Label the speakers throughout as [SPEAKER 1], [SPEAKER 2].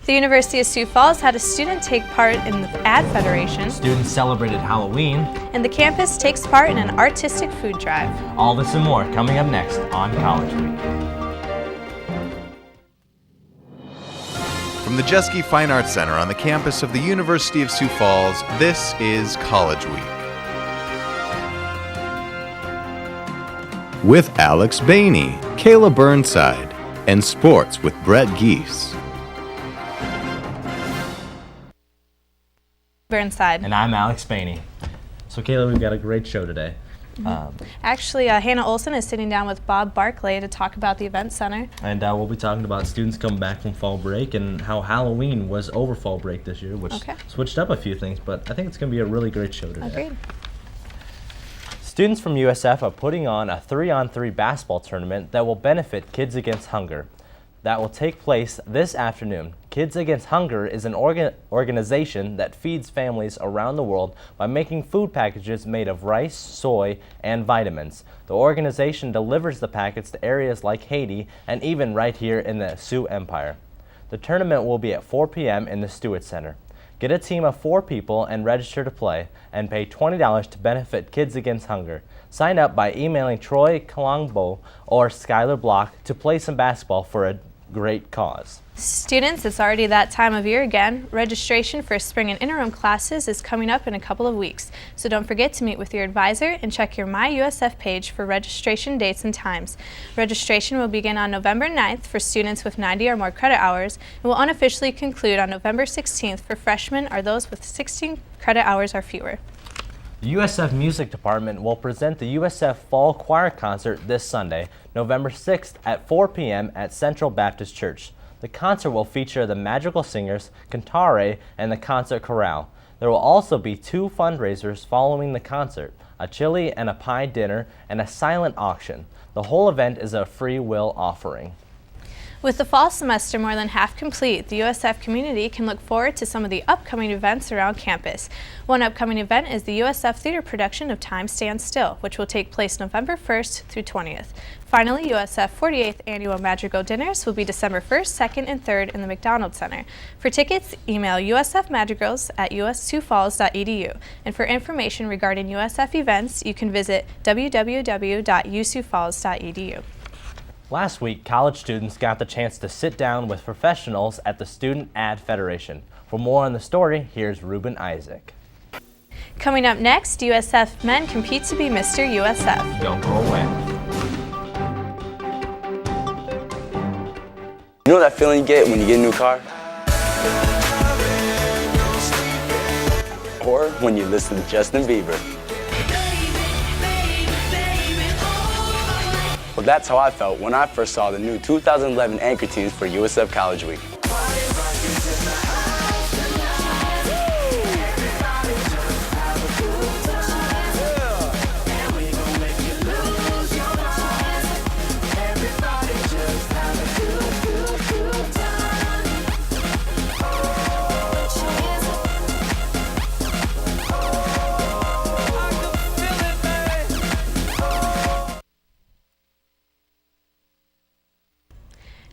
[SPEAKER 1] The University of Sioux Falls had a student take part in the Ad Federation.
[SPEAKER 2] Students celebrated Halloween.
[SPEAKER 1] And the campus takes part in an artistic food drive.
[SPEAKER 2] All this and more coming up next on College Week.
[SPEAKER 3] From the Jeske Fine Arts Center on the campus of the University of Sioux Falls, this is College Week. With Alex Bainey, Kayla Burnside, and sports with Brett Geese.
[SPEAKER 1] Burnside.
[SPEAKER 2] And I'm Alex Bainey. So Kayla, we've got a great show today.
[SPEAKER 1] Actually, Hannah Olson is sitting down with Bob Barclay to talk about the Event Center.
[SPEAKER 2] And we'll be talking about students coming back from fall break and how Halloween was over fall break this year, which switched up a few things, but I think it's going to be a really great show today.
[SPEAKER 1] Agreed.
[SPEAKER 2] Students from USF are putting on a 3-on-3 basketball tournament that will benefit Kids Against Hunger. That will take place this afternoon. Kids Against Hunger is an organization that feeds families around the world by making food packages made of rice, soy, and vitamins. The organization delivers the packets to areas like Haiti and even right here in the Sioux Empire. The tournament will be at 4 p.m. in the Stewart Center. Get a team of 4 people and register to play and pay $20 to benefit Kids Against Hunger. Sign up by emailing Troy Colombo or Skylar Block to play some basketball for a great cause.
[SPEAKER 1] Students, it's already that time of year again. Registration for spring and interim classes is coming up in a couple of weeks, so don't forget to meet with your advisor and check your My USF page for registration dates and times. Registration will begin on November 9th for students with 90 or more credit hours and will unofficially conclude on November 16th for freshmen or those with 16 credit hours or fewer.
[SPEAKER 2] The USF Music Department will present the USF Fall Choir Concert this Sunday, November 6th at 4 p.m. at Central Baptist Church. The concert will feature the Magical Singers, Cantare, and the Concert Chorale. There will also be 2 fundraisers following the concert, a chili and a pie dinner, and a silent auction. The whole event is a free will offering.
[SPEAKER 1] With the fall semester more than half complete, the USF community can look forward to some of the upcoming events around campus. One upcoming event is the USF Theater production of Time Stands Still, which will take place November 1st through 20th. Finally, USF 48th Annual Madrigal Dinners will be December 1st, 2nd, and 3rd in the McDonald Center. For tickets, email usfmadrigals@usiouxfalls.edu. And for information regarding USF events, you can visit www.usiouxfalls.edu.
[SPEAKER 2] Last week, college students got the chance to sit down with professionals at the Student Ad Federation. For more on the story, here's Ruben Isaac.
[SPEAKER 1] Coming up next, USF men compete to be Mr. USF.
[SPEAKER 2] Don't go away.
[SPEAKER 4] You know that feeling you get when you get a new car? Or when you listen to Justin Bieber. Well, that's how I felt when I first saw the new 2011 anchor teams for USF College Week.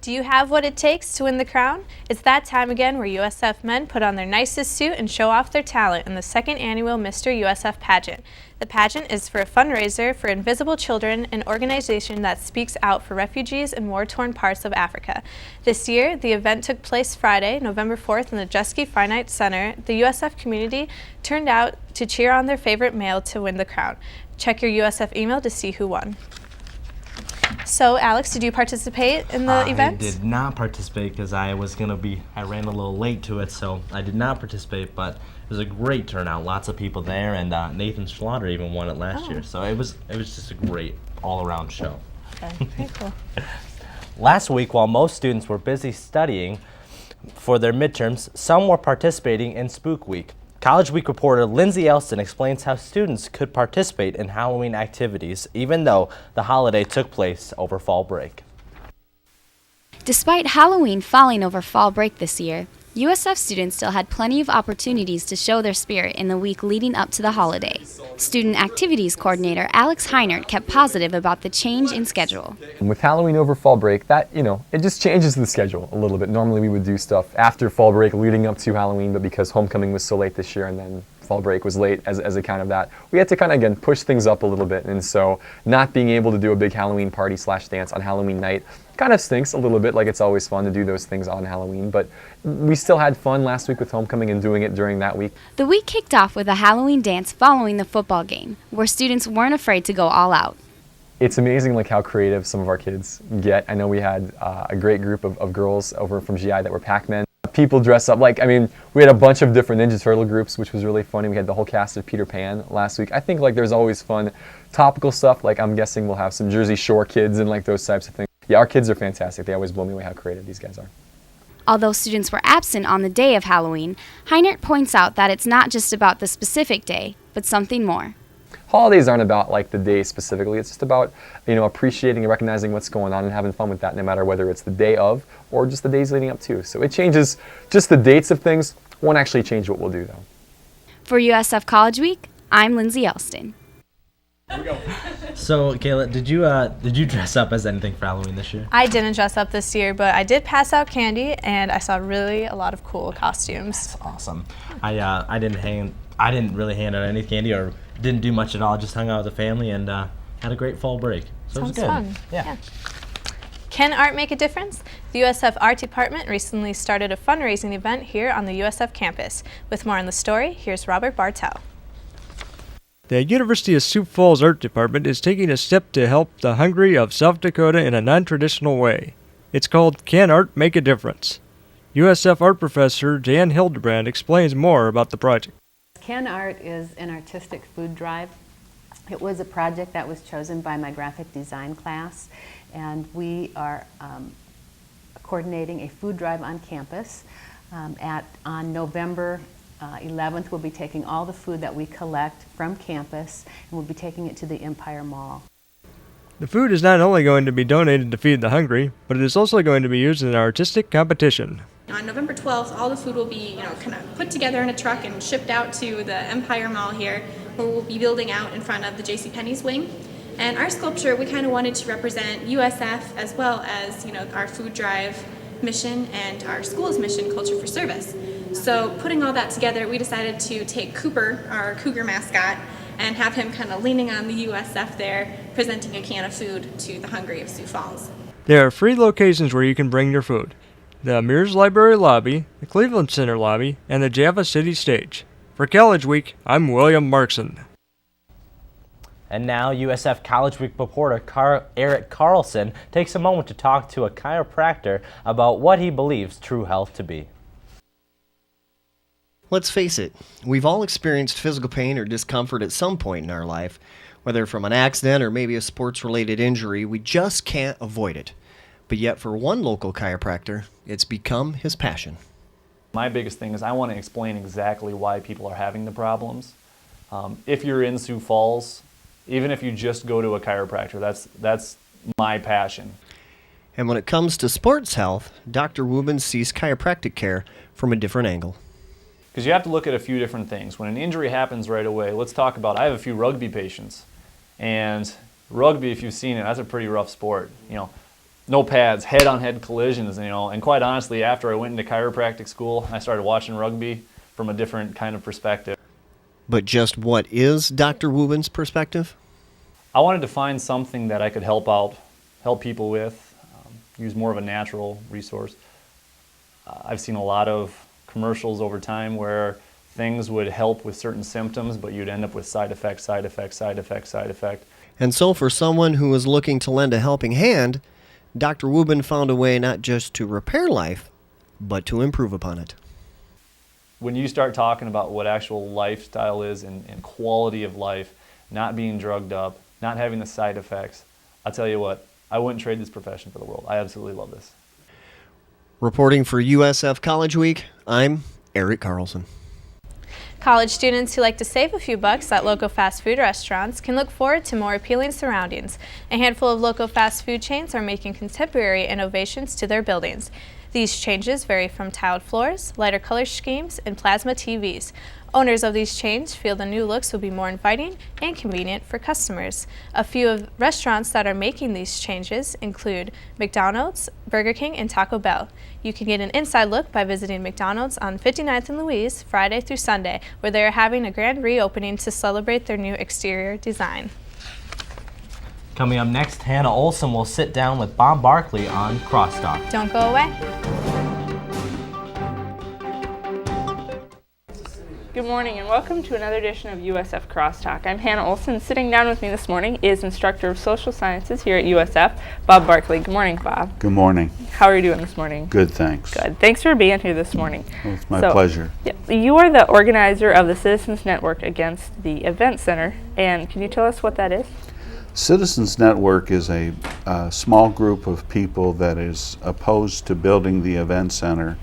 [SPEAKER 1] Do you have what it takes to win the crown? It's that time again where USF men put on their nicest suit and show off their talent in the 2nd annual Mr. USF pageant. The pageant is for a fundraiser for Invisible Children, an organization that speaks out for refugees in war-torn parts of Africa. This year, the event took place Friday, November 4th in the Jeske Fine Arts Center. The USF community turned out to cheer on their favorite male to win the crown. Check your USF email to see who won. So, Alex, did you participate in the event?
[SPEAKER 2] I did not participate because I ran a little late to it, so I did not participate, but it was a great turnout. Lots of people there, and Nathan Schlatter even won it last year, so it was just a great all-around show.
[SPEAKER 1] Okay, very cool.
[SPEAKER 2] Last week, while most students were busy studying for their midterms, some were participating in Spook Week. College Week reporter Lindsay Elston explains how students could participate in Halloween activities, even though the holiday took place over fall break.
[SPEAKER 5] Despite Halloween falling over fall break this year, USF students still had plenty of opportunities to show their spirit in the week leading up to the holiday. Student Activities Coordinator Alex Heinert kept positive about the change in schedule.
[SPEAKER 6] With Halloween over fall break, that, it just changes the schedule a little bit. Normally we would do stuff after fall break leading up to Halloween, but because homecoming was so late this year and then fall break was late as a kind of that, we had to kind of, again, push things up a little bit. And so not being able to do a big Halloween party / dance on Halloween night kind of stinks a little bit. Like, it's always fun to do those things on Halloween, but we still had fun last week with homecoming and doing it during that week.
[SPEAKER 5] The week kicked off with a Halloween dance following the football game, where students weren't afraid to go all out.
[SPEAKER 6] It's amazing like how creative some of our kids get. I know we had a great group of girls over from GI that were Pac-Men. People dress up like, we had a bunch of different Ninja Turtle groups, which was really funny. We had the whole cast of Peter Pan last week. I think like there's always fun topical stuff. Like, I'm guessing we'll have some Jersey Shore kids and like those types of things. Yeah, our kids are fantastic. They always blow me away how creative these guys are.
[SPEAKER 5] Although students were absent on the day of Halloween, Heinert points out that it's not just about the specific day, but something more.
[SPEAKER 6] Holidays aren't about like the day specifically. It's just about, appreciating and recognizing what's going on and having fun with that, no matter whether it's the day of or just the days leading up to. So it changes just the dates of things. Won't actually change what we'll do though.
[SPEAKER 5] For USF College Week, I'm Lindsay Elston.
[SPEAKER 2] So, Kayla, did you dress up as anything for Halloween this year?
[SPEAKER 1] I didn't dress up this year, but I did pass out candy, and I saw really a lot of cool costumes.
[SPEAKER 2] That's awesome. I didn't really hand out any candy or didn't do much at all. Just hung out with the family and had a great fall break. So
[SPEAKER 1] Sounds
[SPEAKER 2] it was good.
[SPEAKER 1] fun.
[SPEAKER 2] Yeah.
[SPEAKER 1] Can art make a difference? The USF Art Department recently started a fundraising event here on the USF campus. With more on the story, here's Robert Bartel.
[SPEAKER 7] The University of Sioux Falls Art Department is taking a step to help the hungry of South Dakota in a non-traditional way. It's called Can Art Make a Difference? USF art professor Jan Hildebrand explains more about the project.
[SPEAKER 8] Can Art is an artistic food drive. It was a project that was chosen by my graphic design class, and we are coordinating a food drive on campus. On November 11th, we'll be taking all the food that we collect from campus, and we'll be taking it to the Empire Mall.
[SPEAKER 7] The food is not only going to be donated to feed the hungry, but it is also going to be used in an artistic competition.
[SPEAKER 9] On November 12th, all the food will be, kind of put together in a truck and shipped out to the Empire Mall here, where we'll be building out in front of the JCPenney's wing. And our sculpture, we kind of wanted to represent USF as well as, our food drive mission and our school's mission, Culture for Service. So putting all that together, we decided to take Cooper, our cougar mascot, and have him kind of leaning on the USF there, presenting a can of food to the hungry of Sioux Falls.
[SPEAKER 7] There are 3 locations where you can bring your food: the Mears Library Lobby, the Cleveland Center Lobby, and the Java City Stage. For College Week, I'm William Markson.
[SPEAKER 2] And now USF College Week reporter Eric Carlson takes a moment to talk to a chiropractor about what he believes true health to be.
[SPEAKER 10] Let's face it, we've all experienced physical pain or discomfort at some point in our life. Whether from an accident or maybe a sports-related injury, we just can't avoid it. But yet for one local chiropractor, it's become his passion.
[SPEAKER 11] My biggest thing is I want to explain exactly why people are having the problems. If you're in Sioux Falls, even if you just go to a chiropractor, that's my passion.
[SPEAKER 10] And when it comes to sports health, Dr. Wubin sees chiropractic care from a different angle.
[SPEAKER 11] Because you have to look at a few different things. When an injury happens right away, let's talk about, I have a few rugby patients. And rugby, if you've seen it, that's a pretty rough sport. No pads, head-on-head collisions, and quite honestly, after I went into chiropractic school, I started watching rugby from a different kind of perspective.
[SPEAKER 10] But just what is Dr. Wubin's perspective?
[SPEAKER 11] I wanted to find something that I could help people with, use more of a natural resource. I've seen a lot of commercials over time where things would help with certain symptoms, but you'd end up with side effect, side effect, side effect, side effect.
[SPEAKER 10] And so for someone who was looking to lend a helping hand, Dr. Wubin found a way not just to repair life, but to improve upon it.
[SPEAKER 11] When you start talking about what actual lifestyle is and quality of life, not being drugged up, not having the side effects, I'll tell you what, I wouldn't trade this profession for the world. I absolutely love this.
[SPEAKER 10] Reporting for USF College Week, I'm Eric Carlson.
[SPEAKER 1] College students who like to save a few bucks at local fast food restaurants can look forward to more appealing surroundings. A handful of local fast food chains are making contemporary innovations to their buildings. These changes vary from tiled floors, lighter color schemes, and plasma TVs. Owners of these chains feel the new looks will be more inviting and convenient for customers. A few of restaurants that are making these changes include McDonald's, Burger King, and Taco Bell. You can get an inside look by visiting McDonald's on 59th and Louise, Friday through Sunday, where they are having a grand reopening to celebrate their new exterior design.
[SPEAKER 2] Coming up next, Hannah Olson will sit down with Bob Barkley on Crosstalk.
[SPEAKER 1] Don't go away.
[SPEAKER 12] Good morning and welcome to another edition of USF Crosstalk. I'm Hannah Olson. Sitting down with me this morning is Instructor of Social Sciences here at USF, Bob Barkley. Good morning, Bob.
[SPEAKER 13] Good morning.
[SPEAKER 12] How are you doing this morning?
[SPEAKER 13] Good, thanks.
[SPEAKER 12] Good. Thanks for being here this morning.
[SPEAKER 13] Well, it's my pleasure.
[SPEAKER 12] You are the organizer of the Citizens Network Against the Event Center, and can you tell us what that is?
[SPEAKER 13] Citizens Network is a small group of people that is opposed to building the event center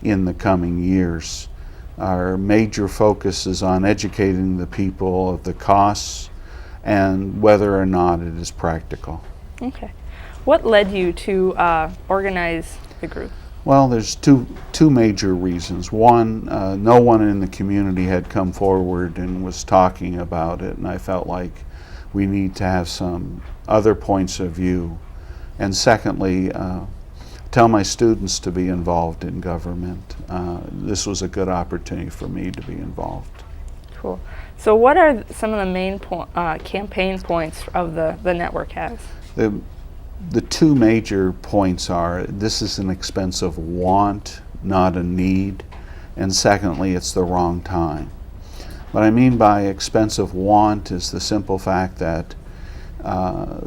[SPEAKER 13] in the coming years. Our major focus is on educating the people of the costs and whether or not it is practical.
[SPEAKER 12] Okay. What led you to organize the group?
[SPEAKER 13] Well, there's two major reasons. One, no one in the community had come forward and was talking about it, and I felt like we need to have some other points of view. And secondly, tell my students to be involved in government. This was a good opportunity for me to be involved.
[SPEAKER 12] Cool. So what are some of the main campaign points of the network has?
[SPEAKER 13] The two major points are, this is an expensive want, not a need, and secondly, it's the wrong time. What I mean by expensive want is the simple fact that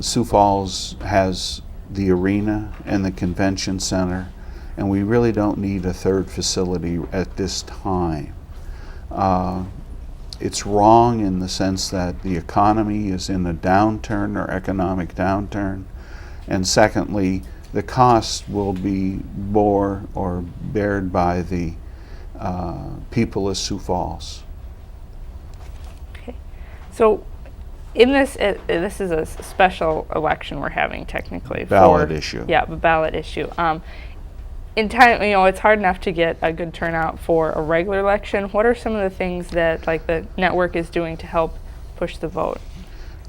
[SPEAKER 13] Sioux Falls has the arena and the convention center, and we really don't need a third facility at this time. It's wrong in the sense that the economy is in a downturn or economic downturn, and secondly, the cost will be borne or bared by the people of Sioux Falls.
[SPEAKER 12] Okay, so in this, this is a special election we're having technically.
[SPEAKER 13] Ballot issue.
[SPEAKER 12] Yeah, the ballot issue. In time, it's hard enough to get a good turnout for a regular election. What are some of the things that the network is doing to help push the vote?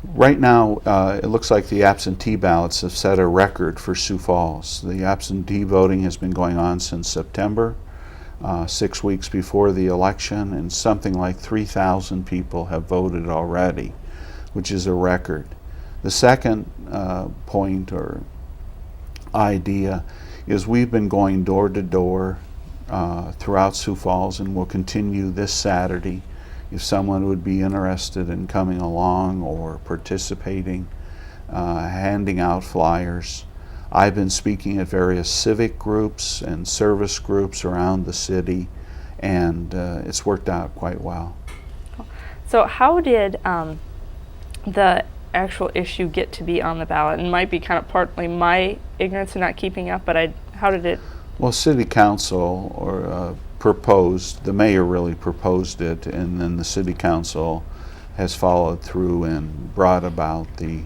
[SPEAKER 13] Right now, it looks like the absentee ballots have set a record for Sioux Falls. The absentee voting has been going on since September, 6 weeks before the election, and something like 3,000 people have voted already, which is a record. The second point or idea is we've been going door to door throughout Sioux Falls, and will continue this Saturday. If someone would be interested in coming along or participating, handing out flyers. I've been speaking at various civic groups and service groups around the city, and it's worked out quite well.
[SPEAKER 12] So how did the actual issue get to be on the ballot? And it might be kind of partly my ignorance in not keeping up, but how did it?
[SPEAKER 13] Well, City Council proposed, the mayor really proposed it, and then the City Council has followed through and brought about the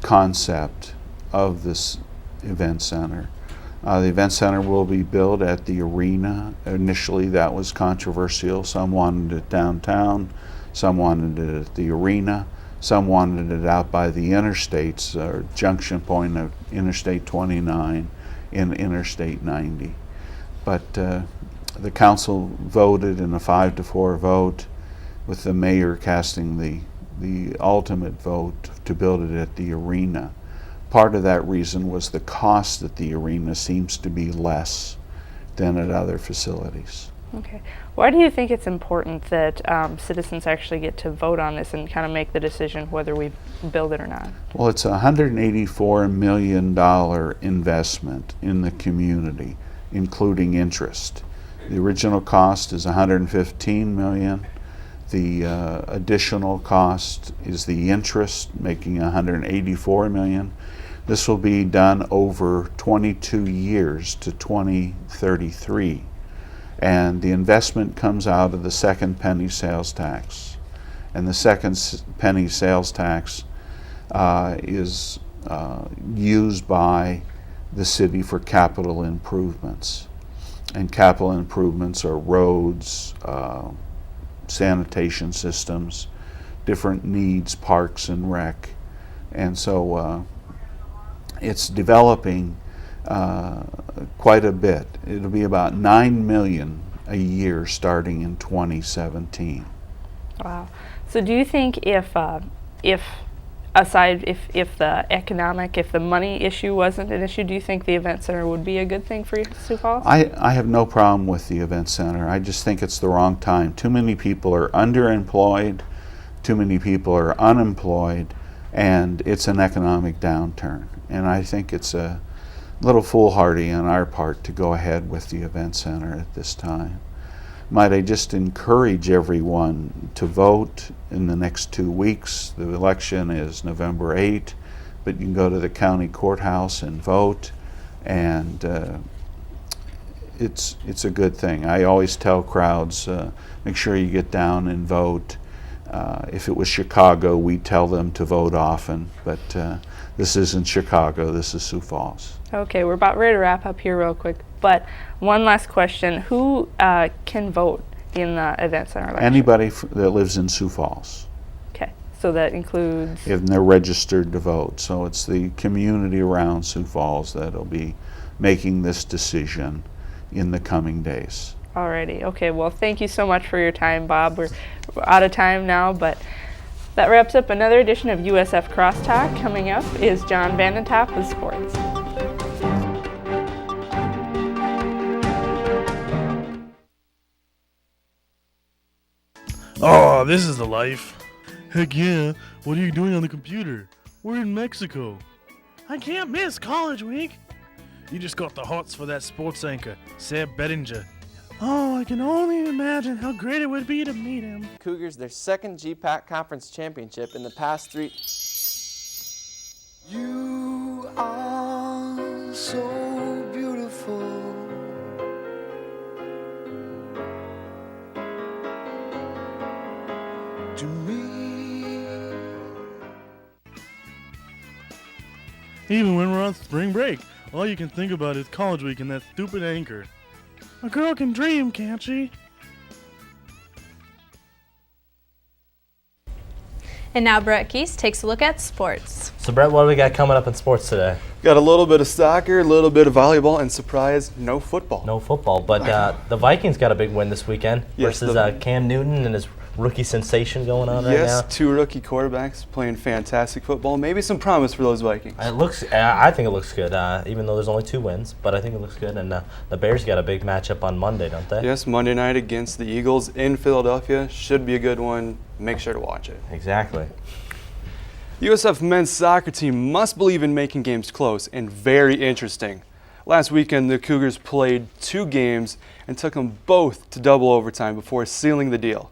[SPEAKER 13] concept of this event center. The event center will be built at the arena. Initially that was controversial. Some wanted it downtown, some wanted it at the arena, some wanted it out by the interstates, or junction point of Interstate 29 and Interstate 90. But the council voted in a 5-4 vote, with the mayor casting the ultimate vote to build it at the arena. Part of that reason was the cost at the arena seems to be less than at other facilities.
[SPEAKER 12] Okay. Why do you think it's important that citizens actually get to vote on this and kind of make the decision whether we build it or not?
[SPEAKER 13] Well, it's a $184 million investment in the community, including interest. The original cost is $115 million. The additional cost is the interest, making $184 million. This will be done over 22 years to 2033. And the investment comes out of the second penny sales tax. And the second penny sales tax is used by the city for capital improvements. And capital improvements are roads, sanitation systems, different needs, parks and rec. And so it's developing quite a bit. It'll be about $9 million a year starting in 2017.
[SPEAKER 12] Wow. So do you think if the economic, if the money issue wasn't an issue, do you think the event center would be a good thing for Sioux Falls?
[SPEAKER 13] I have no problem with the event center. I just think it's the wrong time. Too many people are underemployed, too many people are unemployed, and it's an economic downturn. And I think it's a little foolhardy on our part to go ahead with the event center at this time. Might I just encourage everyone to vote in the next 2 weeks. The election is November 8, but you can go to the county courthouse and vote, and it's a good thing. I always tell crowds, make sure you get down and vote. If it was Chicago, we'd tell them to vote often, but this isn't Chicago, this is Sioux Falls.
[SPEAKER 12] Okay, we're about ready to wrap up here real quick, but one last question. Who can vote in the event center election?
[SPEAKER 13] Anybody that lives in Sioux Falls.
[SPEAKER 12] Okay, so that includes...
[SPEAKER 13] And they're registered to vote, so it's the community around Sioux Falls that'll be making this decision in the coming days.
[SPEAKER 12] Alrighty, okay, well thank you so much for your time, Bob. We're out of time now, but that wraps up another edition of USF Crosstalk. Coming up is John Vandentop with sports.
[SPEAKER 14] Oh, this is the life. Heck yeah, what are you doing on the computer? We're in Mexico. I can't miss College Week. You just got the hots for that sports anchor, Seb Bettinger. Oh, I can only imagine how great it would be to meet him.
[SPEAKER 15] Cougars their second GPAC Conference Championship in the past 3.
[SPEAKER 16] You are so beautiful. To me.
[SPEAKER 14] Even when we're on spring break, all you can think about is College Week and that stupid anchor. A girl can dream, can't she?
[SPEAKER 1] And now Brett Geese takes a look at sports.
[SPEAKER 2] So Brett, what do we got coming up in sports today?
[SPEAKER 17] Got a little bit of soccer, a little bit of volleyball, and surprise, no football.
[SPEAKER 2] No football, but the Vikings got a big win this weekend versus Cam Newton and his rookie sensation going on right now.
[SPEAKER 17] Yes, 2 rookie quarterbacks playing fantastic football. Maybe some promise for those Vikings.
[SPEAKER 2] I think it looks good, even though there's only 2 wins, but I think it looks good. And the Bears got a big matchup on Monday, don't they?
[SPEAKER 17] Yes, Monday night against the Eagles in Philadelphia. Should be a good one. Make sure to watch it.
[SPEAKER 2] Exactly.
[SPEAKER 17] The USF men's soccer team must believe in making games close and very interesting. Last weekend, the Cougars played 2 games and took them both to double overtime before sealing the deal.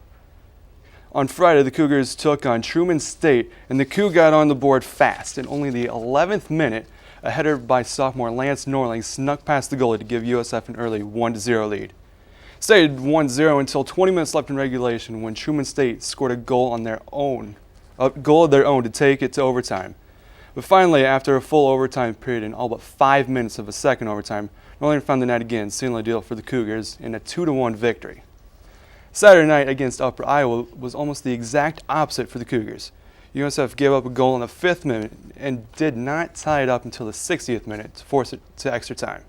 [SPEAKER 17] On Friday, the Cougars took on Truman State, and the Cougs got on the board fast. In only the 11th minute, a header by sophomore Lance Norling snuck past the goalie to give USF an early 1-0 lead. Stayed 1-0 until 20 minutes left in regulation when Truman State scored a goal of their own to take it to overtime. But finally, after a full overtime period and all but 5 minutes of a second overtime, Norling found the net again, sealing the deal for the Cougars in a 2-1 victory. Saturday night against Upper Iowa was almost the exact opposite for the Cougars. USF gave up a goal in the 5th minute and did not tie it up until the 60th minute to force it to extra time.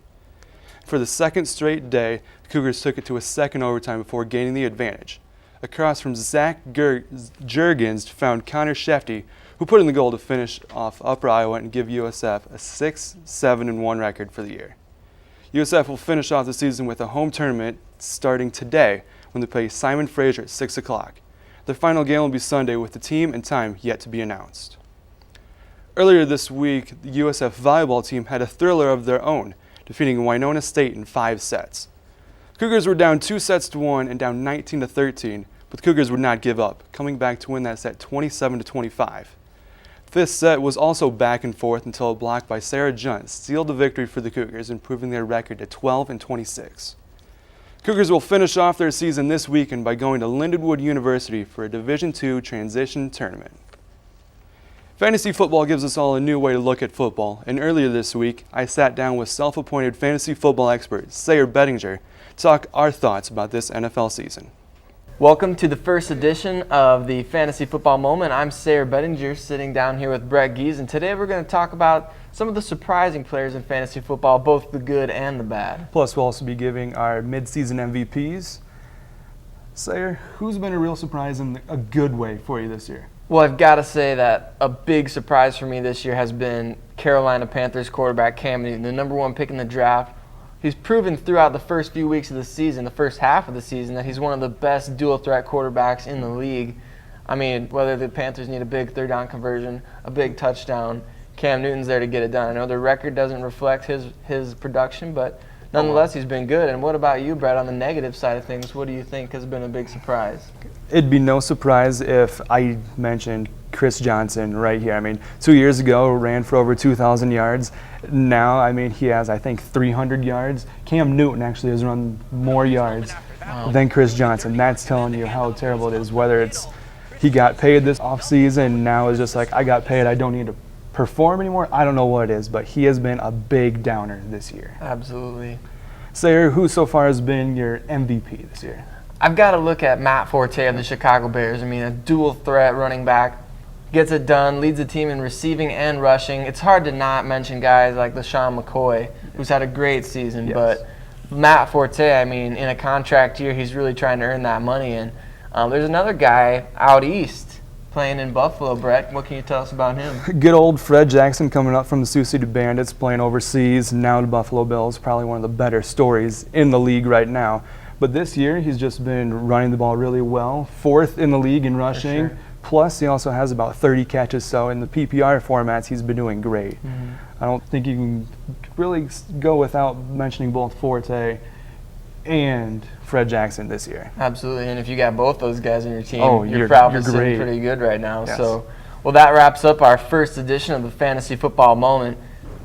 [SPEAKER 17] For the second straight day, the Cougars took it to a second overtime before gaining the advantage. A cross from Zach Jurgens found Connor Shefty, who put in the goal to finish off Upper Iowa and give USF a 6-7-1 record for the year. USF will finish off the season with a home tournament starting today when they play Simon Fraser at 6 o'clock. Their final game will be Sunday with the team and time yet to be announced. Earlier this week, the USF volleyball team had a thriller of their own, defeating Winona State in 5 sets. Cougars were down 2-1 and down 19-13, but the Cougars would not give up, coming back to win that set 27-25. This set was also back and forth until a block by Sarah Junt sealed the victory for the Cougars, improving their record to 12-26. Cougars will finish off their season this weekend by going to Lindenwood University for a Division II transition tournament. Fantasy football gives us all a new way to look at football, and earlier this week, I sat down with self-appointed fantasy football expert Sayer Bettinger to talk our thoughts about this NFL season.
[SPEAKER 15] Welcome to the first edition of the Fantasy Football Moment. I'm Sayer Bettinger, sitting down here with Brett Gies, and today we're going to talk about some of the surprising players in fantasy football, both the good and the bad.
[SPEAKER 17] Plus, we'll also be giving our mid-season MVPs. Sayer, who's been a real surprise in a good way for you this year?
[SPEAKER 15] Well, I've got to say that a big surprise for me this year has been Carolina Panthers quarterback Cam Newton, the #1 pick in the draft. He's proven throughout the first few weeks of the season, the first half of the season, that he's one of the best dual-threat quarterbacks in the league. I mean, whether the Panthers need a big third-down conversion, a big touchdown, Cam Newton's there to get it done. I know the record doesn't reflect his production, but nonetheless, he's been good. And what about you, Brett, on the negative side of things? What do you think has been a big surprise?
[SPEAKER 17] It'd be no surprise if I mentioned Chris Johnson right here. I mean, 2 years ago, ran for over 2,000 yards. Now, I mean, he has, I think, 300 yards. Cam Newton actually has run more yards than Chris Johnson. That's telling you how terrible it is, whether it's he got paid this offseason, now is just like, I got paid, I don't need to perform anymore. I don't know what it is, but he has been a big downer this year.
[SPEAKER 15] Absolutely.
[SPEAKER 17] Sayer, who so far has been your MVP this year?
[SPEAKER 15] I've got to look at Matt Forte of the Chicago Bears. I mean, a dual threat running back, gets it done, leads the team in receiving and rushing. It's hard to not mention guys like LaShawn McCoy, who's had a great season, but Matt Forte, I mean, in a contract year, he's really trying to earn that money. And there's another guy out east playing in Buffalo, Brett. What can you tell us about him?
[SPEAKER 17] Good old Fred Jackson coming up from the Sioux City Bandits, playing overseas, now the Buffalo Bills, probably one of the better stories in the league right now. But this year, he's just been running the ball really well, 4th in the league in rushing. Sure. Plus, he also has about 30 catches, so in the PPR formats, he's been doing great. Mm-hmm. I don't think you can really go without mentioning both Forte and Fred Jackson this year.
[SPEAKER 15] Absolutely, and if you got both those guys on your team, you're probably sitting pretty good right now.
[SPEAKER 17] Yes.
[SPEAKER 15] So, well, that wraps up our first edition of the Fantasy Football Moment.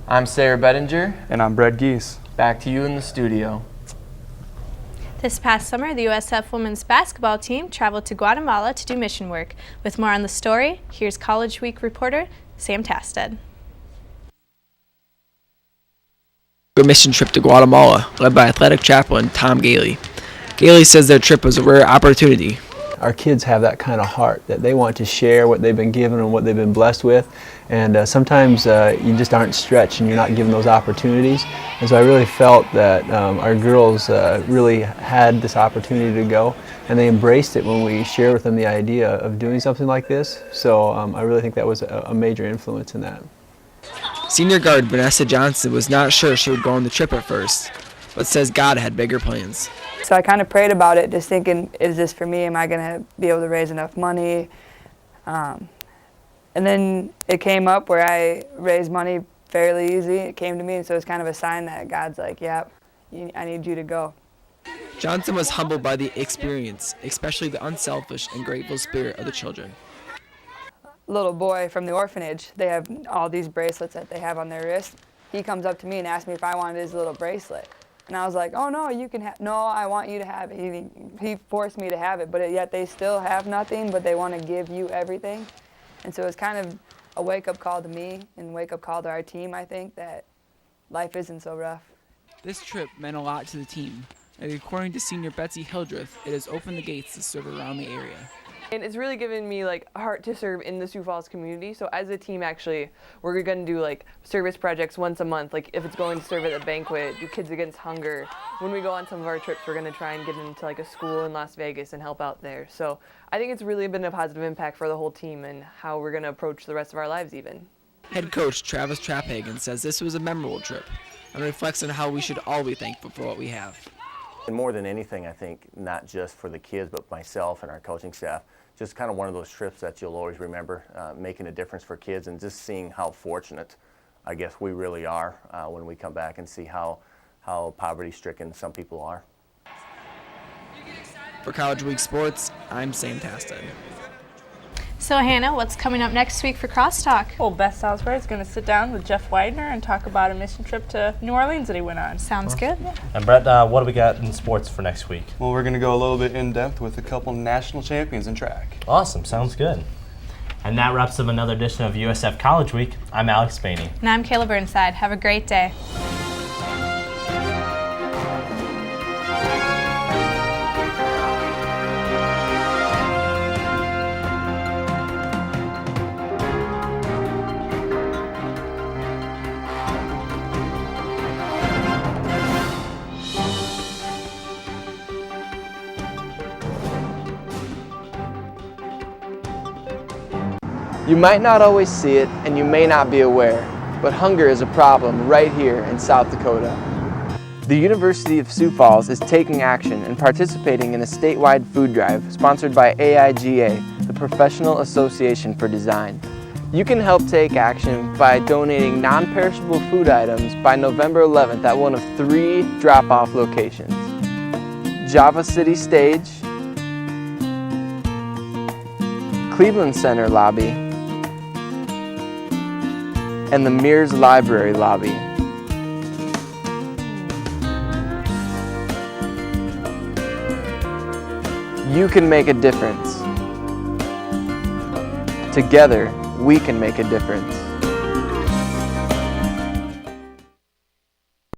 [SPEAKER 15] I'm Sayer Bettinger.
[SPEAKER 17] And I'm Brett Gies.
[SPEAKER 15] Back to you in the studio.
[SPEAKER 1] This past summer, the USF women's basketball team traveled to Guatemala to do mission work. With more on the story, here's College Week reporter Sam Tasted.
[SPEAKER 18] A mission trip to Guatemala, led by athletic chaplain Tom Gailey. Gailey says their trip was a rare opportunity.
[SPEAKER 19] Our kids have that kind of heart that they want to share what they've been given and what they've been blessed with, and sometimes you just aren't stretched and you're not given those opportunities. And so I really felt that our girls really had this opportunity to go, and they embraced it when we shared with them the idea of doing something like this. So I really think that was a major influence in that.
[SPEAKER 18] Senior guard Vanessa Johnson was not sure she would go on the trip at first, but says God had bigger plans.
[SPEAKER 20] So I kind of prayed about it, just thinking, is this for me? Am I going to be able to raise enough money? And then it came up where I raised money fairly easy. It came to me, and so it's kind of a sign that God's like, yep, I need you to go.
[SPEAKER 18] Johnson was humbled by the experience, especially the unselfish and grateful spirit of the children.
[SPEAKER 20] Little boy from the orphanage, they have all these bracelets that they have on their wrist. He comes up to me and asks me if I wanted his little bracelet. And I was like, oh, no, you can have, no, I want you to have it. He forced me to have it, but yet they still have nothing, but they want to give you everything. And so it's kind of a wake-up call to me and wake-up call to our team, I think, that life isn't so rough.
[SPEAKER 18] This trip meant a lot to the team, and according to senior Betsy Hildreth, it has opened the gates to serve around the area.
[SPEAKER 21] And it's really given me like a heart to serve in the Sioux Falls community. So as a team, actually, we're going to do like service projects once a month. Like if it's going to serve at a banquet, do Kids Against Hunger. When we go on some of our trips, we're going to try and get into like a school in Las Vegas and help out there. So I think it's really been a positive impact for the whole team and how we're going to approach the rest of our lives even.
[SPEAKER 18] Head coach Travis Traphagen says this was a memorable trip and reflects on how we should all be thankful for what we have.
[SPEAKER 22] And more than anything, I think, not just for the kids, but myself and our coaching staff, just kind of one of those trips that you'll always remember, making a difference for kids and just seeing how fortunate, I guess, we really are when we come back and see how poverty-stricken some people are.
[SPEAKER 18] For College Week Sports, I'm Sam Tasted.
[SPEAKER 1] So Hannah, what's coming up next week for Crosstalk?
[SPEAKER 12] Well, Beth Salisbury is going to sit down with Jeff Widener and talk about a mission trip to New Orleans that he went on.
[SPEAKER 1] Sounds good. Yeah.
[SPEAKER 2] And Brett, what do we got in sports for next week?
[SPEAKER 17] Well, we're going to go a little bit in depth with a couple national champions in track.
[SPEAKER 2] Awesome, sounds good. And that wraps up another edition of USF College Week. I'm Alex Bainey.
[SPEAKER 1] And I'm Kayla Burnside. Have a great day.
[SPEAKER 15] You might not always see it, and you may not be aware, but hunger is a problem right here in South Dakota. The University of Sioux Falls is taking action and participating in a statewide food drive sponsored by AIGA, the Professional Association for Design. You can help take action by donating non-perishable food items by November 11th at one of 3 drop-off locations: Java City Stage, Cleveland Center Lobby, and the Mears Library Lobby. You can make a difference. Together, we can make a difference.